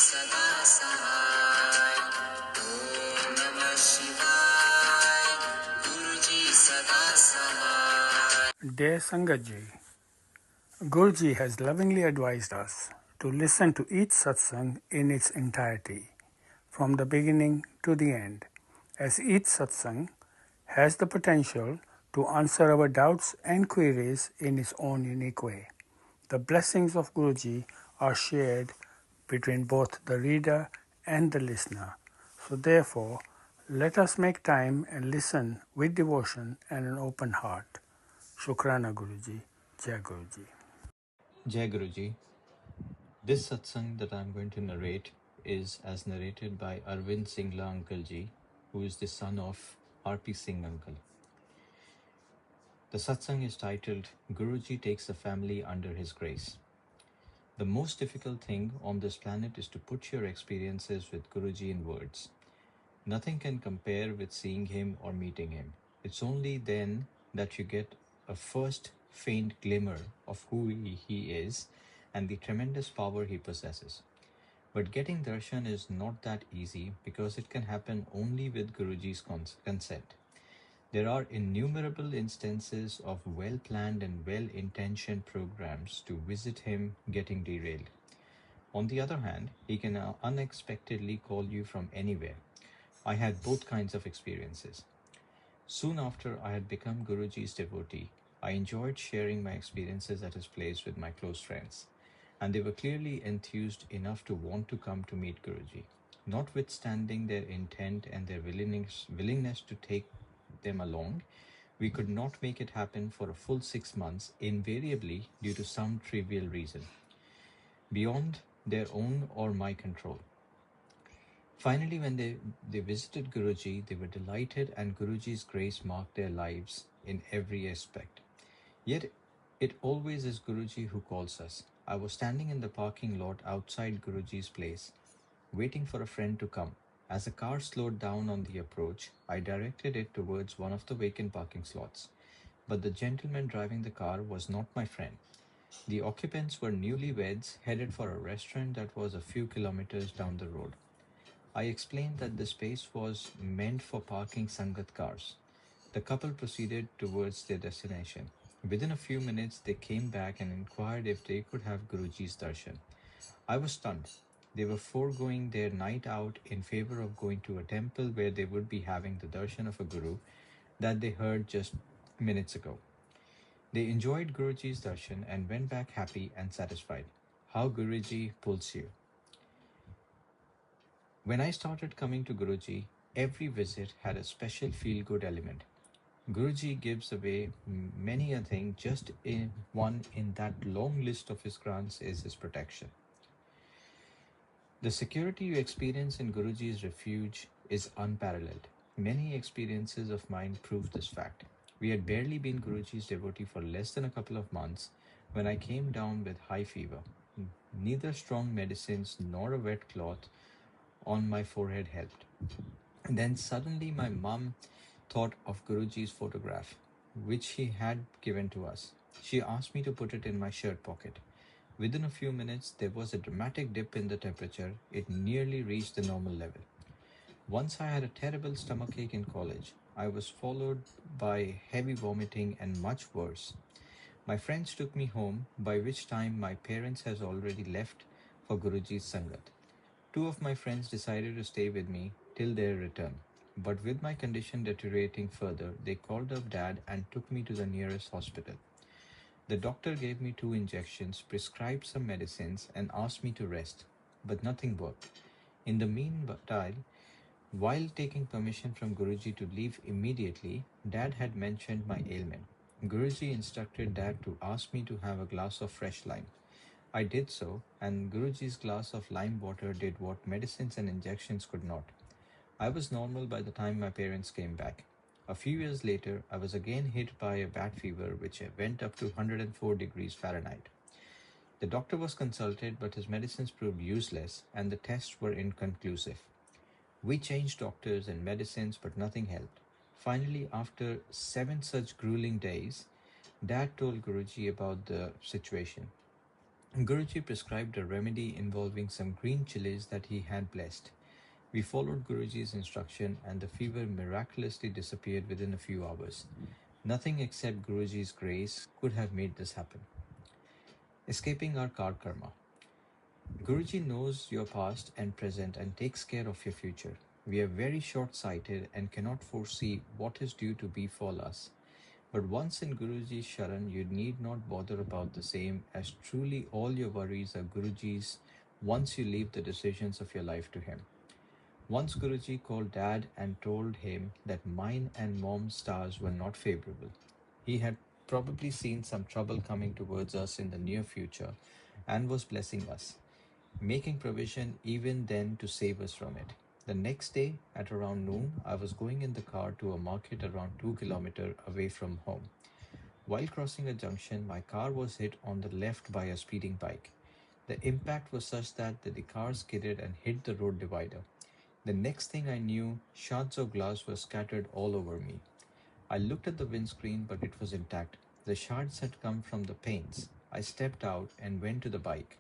sada sahai. Om Namah Shivaya. Guruji sada sahai. Dear Sangatji, Guruji has lovingly advised us to listen to each satsang in its entirety, from the beginning to the end, as each satsang has the potential to answer our doubts and queries in its own unique way. The blessings of Guruji are shared between both the reader and the listener. So therefore, let us make time and listen with devotion and an open heart. Shukrana Guruji. Jai Guruji. Jai Guruji. This satsang that I'm going to narrate is as narrated by Arvind Singla Uncle Ji, who is the son of R.P. Singh Uncle. The satsang is titled, Guruji Takes the Family Under His Grace. The most difficult thing on this planet is to put your experiences with Guruji in words. Nothing can compare with seeing him or meeting him. It's only then that you get a first faint glimmer of who he is and the tremendous power he possesses. But getting darshan is not that easy because it can happen only with Guruji's consent. There are innumerable instances of well-planned and well-intentioned programs to visit him getting derailed. On the other hand, he can unexpectedly call you from anywhere. I had both kinds of experiences. Soon after I had become Guruji's devotee, I enjoyed sharing my experiences at his place with my close friends, and they were clearly enthused enough to want to come to meet Guruji. Notwithstanding their intent and their willingness to take them along, we could not make it happen for a full 6 months, invariably due to some trivial reason, beyond their own or my control. Finally, when they visited Guruji, they were delighted, and Guruji's grace marked their lives in every aspect. Yet, it always is Guruji who calls us. I was standing in the parking lot outside Guruji's place, waiting for a friend to come. As the car slowed down on the approach, I directed it towards one of the vacant parking slots. But the gentleman driving the car was not my friend. The occupants were newlyweds headed for a restaurant that was a few kilometers down the road. I explained that the space was meant for parking Sangat cars. The couple proceeded towards their destination. Within a few minutes, they came back and inquired if they could have Guruji's darshan. I was stunned. They were foregoing their night out in favor of going to a temple where they would be having the darshan of a guru that they heard just minutes ago. They enjoyed Guruji's darshan and went back happy and satisfied. How Guruji pulls you. When I started coming to Guruji, every visit had a special feel-good element. Guruji gives away many a thing, just one in that long list of his grants is his protection. The security you experience in Guruji's refuge is unparalleled. Many experiences of mine prove this fact. We had barely been Guruji's devotee for less than a couple of months when I came down with high fever. Neither strong medicines nor a wet cloth on my forehead helped. And then suddenly my mum thought of Guruji's photograph, which he had given to us. She asked me to put it in my shirt pocket. Within a few minutes, there was a dramatic dip in the temperature. It nearly reached the normal level. Once I had a terrible stomachache in college. I was followed by heavy vomiting and much worse. My friends took me home, by which time my parents had already left for Guruji's Sangat. Two of my friends decided to stay with me till their return. But with my condition deteriorating further, they called up Dad and took me to the nearest hospital. The doctor gave me 2 injections, prescribed some medicines, and asked me to rest. But nothing worked. In the meanwhile, while taking permission from Guruji to leave immediately, Dad had mentioned my ailment. Guruji instructed Dad to ask me to have a glass of fresh lime. I did so, and Guruji's glass of lime water did what medicines and injections could not. I was normal by the time my parents came back. A few years later, I was again hit by a bad fever which went up to 104 degrees Fahrenheit. The doctor was consulted, but his medicines proved useless and the tests were inconclusive. We changed doctors and medicines, but nothing helped. Finally, after 7 such grueling days, Dad told Guruji about the situation. Guruji prescribed a remedy involving some green chilies that he had blessed. We followed Guruji's instruction and the fever miraculously disappeared within a few hours. Nothing except Guruji's grace could have made this happen. Escaping our car karma. Guruji knows your past and present and takes care of your future. We are very short-sighted and cannot foresee what is due to befall us. But once in Guruji's Sharan, you need not bother about the same, as truly all your worries are Guruji's once you leave the decisions of your life to him. Once Guruji called Dad and told him that mine and Mom's stars were not favorable. He had probably seen some trouble coming towards us in the near future and was blessing us, making provision even then to save us from it. The next day, at around noon, I was going in the car to a market around 2 kilometers away from home. While crossing a junction, my car was hit on the left by a speeding bike. The impact was such that the car skidded and hit the road divider. The next thing I knew, shards of glass were scattered all over me. I looked at the windscreen, but it was intact. The shards had come from the paints. I stepped out and went to the bike.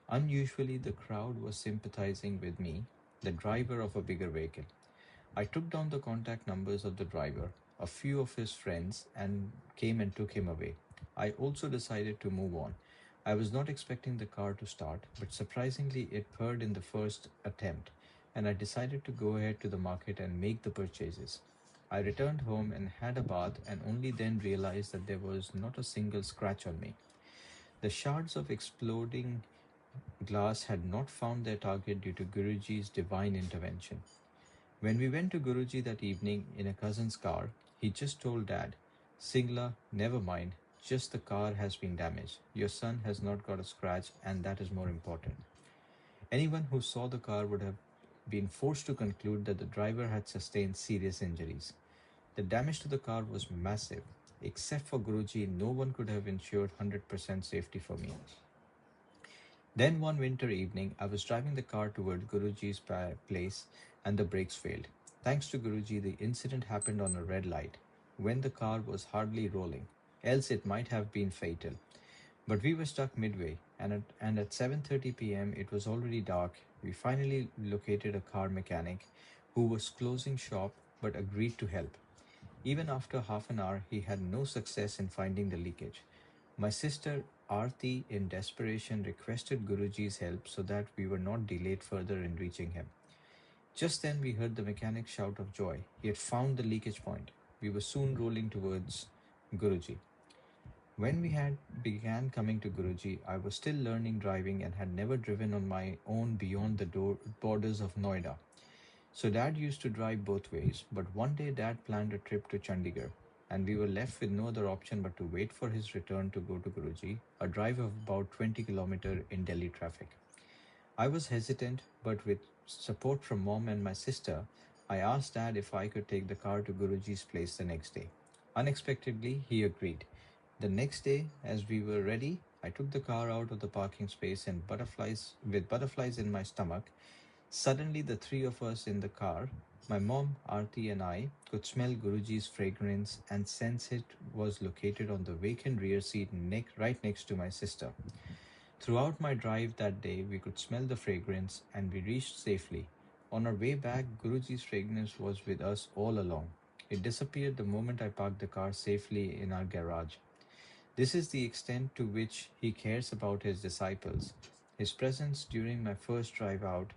Unusually, the crowd was sympathizing with me, the driver of a bigger vehicle. I took down the contact numbers of the driver, a few of his friends, and came and took him away. I also decided to move on. I was not expecting the car to start, but surprisingly, it purred in the first attempt, and I decided to go ahead to the market and make the purchases. I returned home and had a bath, and only then realized that there was not a single scratch on me. The shards of exploding glass had not found their target due to Guruji's divine intervention. When we went to Guruji that evening in a cousin's car, he just told Dad, Singla, never mind, just the car has been damaged. Your son has not got a scratch, and that is more important. Anyone who saw the car would have been forced to conclude that the driver had sustained serious injuries. The damage to the car was massive. Except for Guruji, no one could have ensured 100% safety for me. Then one winter evening, I was driving the car toward Guruji's place and the brakes failed. Thanks to Guruji, the incident happened on a red light, when the car was hardly rolling, else it might have been fatal. But we were stuck midway, and at 7:30 p.m. it was already dark. We finally located a car mechanic who was closing shop but agreed to help. Even after half an hour, he had no success in finding the leakage. My sister Aarti, in desperation, requested Guruji's help so that we were not delayed further in reaching him. Just then, we heard the mechanic shout of joy. He had found the leakage point. We were soon rolling towards Guruji. When we had began coming to Guruji, I was still learning driving and had never driven on my own beyond the borders of Noida. So Dad used to drive both ways, but one day Dad planned a trip to Chandigarh, and we were left with no other option but to wait for his return to go to Guruji, a drive of about 20 kilometers in Delhi traffic. I was hesitant, but with support from Mom and my sister, I asked Dad if I could take the car to Guruji's place the next day. Unexpectedly, he agreed. The next day, as we were ready, I took the car out of the parking space and with butterflies in my stomach. Suddenly, the three of us in the car, my mom, Aarti, and I, could smell Guruji's fragrance and sense it was located on the vacant rear seat right next to my sister. Throughout my drive that day, we could smell the fragrance and we reached safely. On our way back, Guruji's fragrance was with us all along. It disappeared the moment I parked the car safely in our garage. This is the extent to which he cares about his disciples. His presence during my first drive out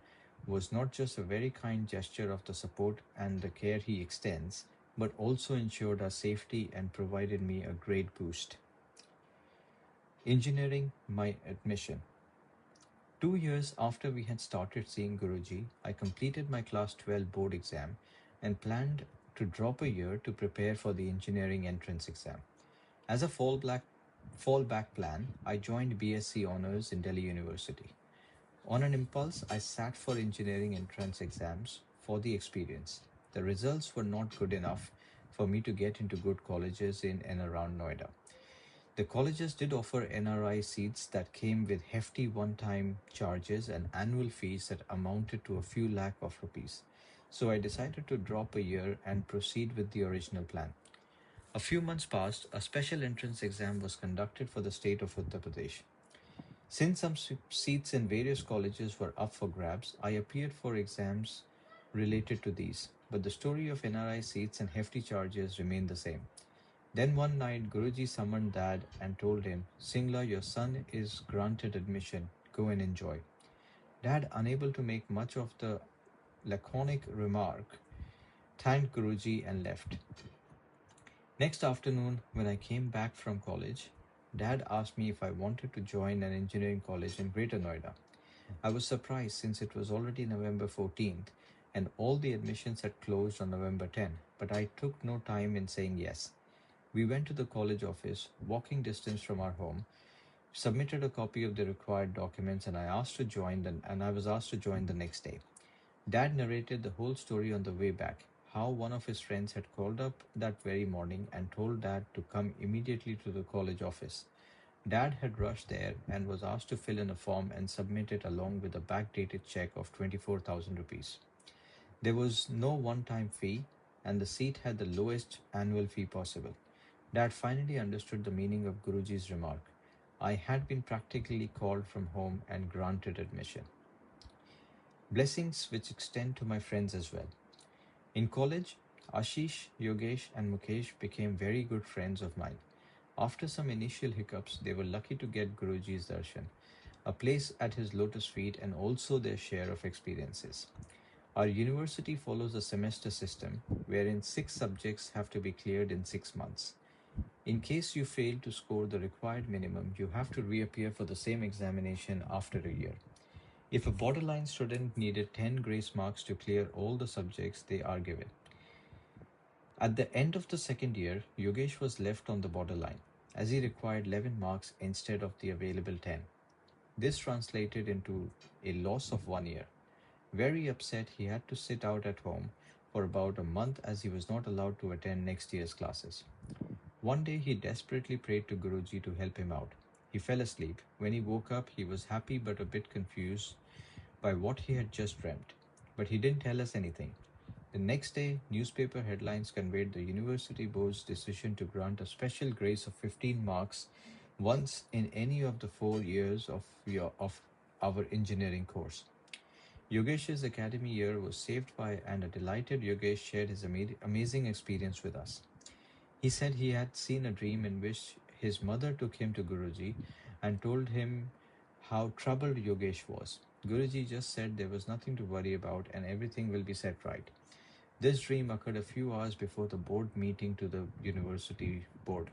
was not just a very kind gesture of the support and the care he extends, but also ensured our safety and provided me a great boost. Engineering my admission. 2 years after we had started seeing Guruji, I completed my class 12 board exam and planned to drop a year to prepare for the engineering entrance exam. As a fallback plan, I joined BSc Honours in Delhi University. On an impulse, I sat for engineering entrance exams for the experience. The results were not good enough for me to get into good colleges in and around Noida. The colleges did offer NRI seats that came with hefty one-time charges and annual fees that amounted to a few lakh of rupees. So I decided to drop a year and proceed with the original plan. A few months passed, a special entrance exam was conducted for the state of Uttar Pradesh. Since some seats in various colleges were up for grabs, I appeared for exams related to these, but the story of NRI seats and hefty charges remained the same. Then one night, Guruji summoned Dad and told him, Singla, your son is granted admission. Go and enjoy. Dad, unable to make much of the laconic remark, thanked Guruji and left. Next afternoon, when I came back from college, Dad asked me if I wanted to join an engineering college in Greater Noida. I was surprised since it was already November 14th and all the admissions had closed on November 10th, but I took no time in saying yes. We went to the college office, walking distance from our home, submitted a copy of the required documents, and I was asked to join the next day. Dad narrated the whole story on the way back, how one of his friends had called up that very morning and told Dad to come immediately to the college office. Dad had rushed there and was asked to fill in a form and submit it along with a backdated check of 24,000 rupees. There was no one-time fee and the seat had the lowest annual fee possible. Dad finally understood the meaning of Guruji's remark. I had been practically called from home and granted admission. Blessings which extend to my friends as well. In college, Ashish, Yogesh and Mukesh became very good friends of mine. After some initial hiccups, they were lucky to get Guruji's darshan, a place at his lotus feet and also their share of experiences. Our university follows a semester system wherein 6 subjects have to be cleared in 6 months. In case you fail to score the required minimum, you have to reappear for the same examination after a year. If a borderline student needed 10 grace marks to clear all the subjects, they are given. At the end of the second year, Yogesh was left on the borderline, as he required 11 marks instead of the available 10. This translated into a loss of 1 year. Very upset, he had to sit out at home for about a month as he was not allowed to attend next year's classes. One day he desperately prayed to Guruji to help him out. He fell asleep. When he woke up, he was happy but a bit confused by what he had just dreamt. But he didn't tell us anything. The next day, newspaper headlines conveyed the university board's decision to grant a special grace of 15 marks once in any of the 4 years of our engineering course. Yogesh's academy year was saved by, and a delighted Yogesh shared his amazing experience with us. He said he had seen a dream in which his mother took him to Guruji and told him how troubled Yogesh was. Guruji just said there was nothing to worry about and everything will be set right. This dream occurred a few hours before the board meeting to the university board.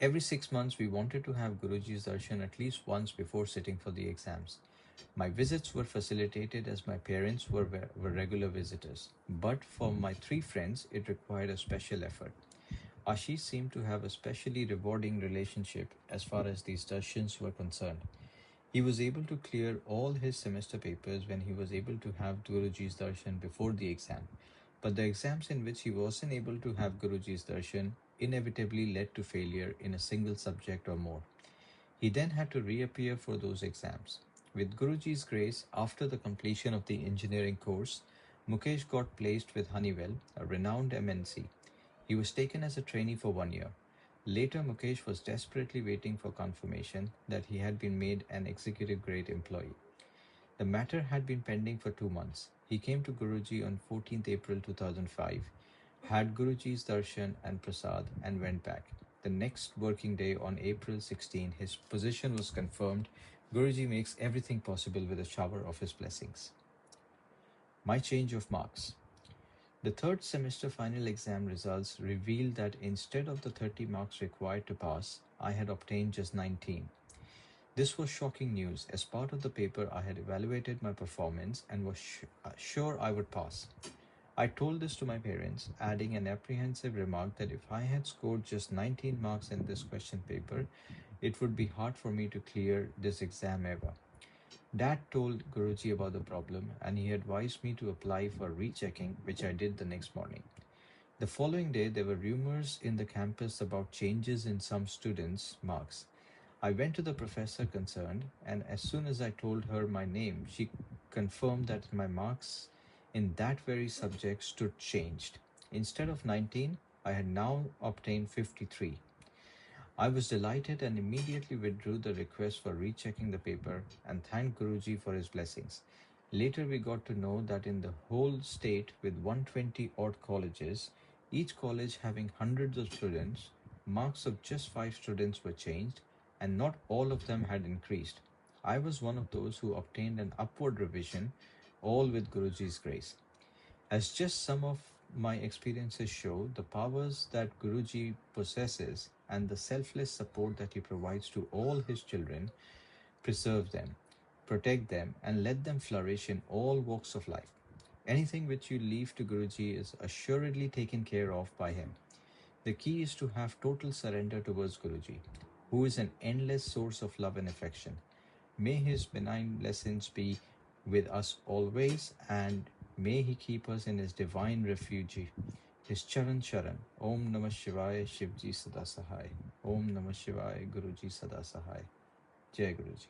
Every 6 months, we wanted to have Guruji's darshan at least once before sitting for the exams. My visits were facilitated as my parents were regular visitors, but for my 3 friends, it required a special effort. Ashish seemed to have a specially rewarding relationship as far as these darshans were concerned. He was able to clear all his semester papers when he was able to have Guruji's darshan before the exam. But the exams in which he wasn't able to have Guruji's darshan inevitably led to failure in a single subject or more. He then had to reappear for those exams. With Guruji's grace, after the completion of the engineering course, Mukesh got placed with Honeywell, a renowned MNC. He was taken as a trainee for 1 year. Later, Mukesh was desperately waiting for confirmation that he had been made an executive grade employee. The matter had been pending for 2 months. He came to Guruji on 14th April 2005, had Guruji's darshan and prasad, and went back. The next working day on April 16, his position was confirmed. Guruji makes everything possible with a shower of his blessings. My change of marks. The third semester final exam results revealed that instead of the 30 marks required to pass, I had obtained just 19. This was shocking news. As part of the paper, I had evaluated my performance and was sure I would pass. I told this to my parents, adding an apprehensive remark that if I had scored just 19 marks in this question paper, it would be hard for me to clear this exam ever. Dad told Guruji about the problem and he advised me to apply for rechecking, which I did the next morning. The following day, there were rumors in the campus about changes in some students' marks. I went to the professor concerned, and as soon as I told her my name, she confirmed that my marks in that very subject stood changed. Instead of 19, I had now obtained 53. I was delighted and immediately withdrew the request for rechecking the paper and thanked Guruji for his blessings. Later, we got to know that in the whole state, with 120 odd colleges, each college having hundreds of students, marks of just 5 students were changed, and not all of them had increased. I was one of those who obtained an upward revision, all with Guruji's grace. As just some of my experiences show, the powers that Guruji possesses and the selfless support that he provides to all his children, preserve them, protect them, and let them flourish in all walks of life. Anything which you leave to Guruji is assuredly taken care of by him. The key is to have total surrender towards Guruji, who is an endless source of love and affection. May his benign blessings be with us always, and may he keep us in his divine refuge. His Charan Sharan. Om Namah Shivaya Shivji Sada Sahai. Om Namah Shivaya Guruji Sada Sahai. Jai Guruji.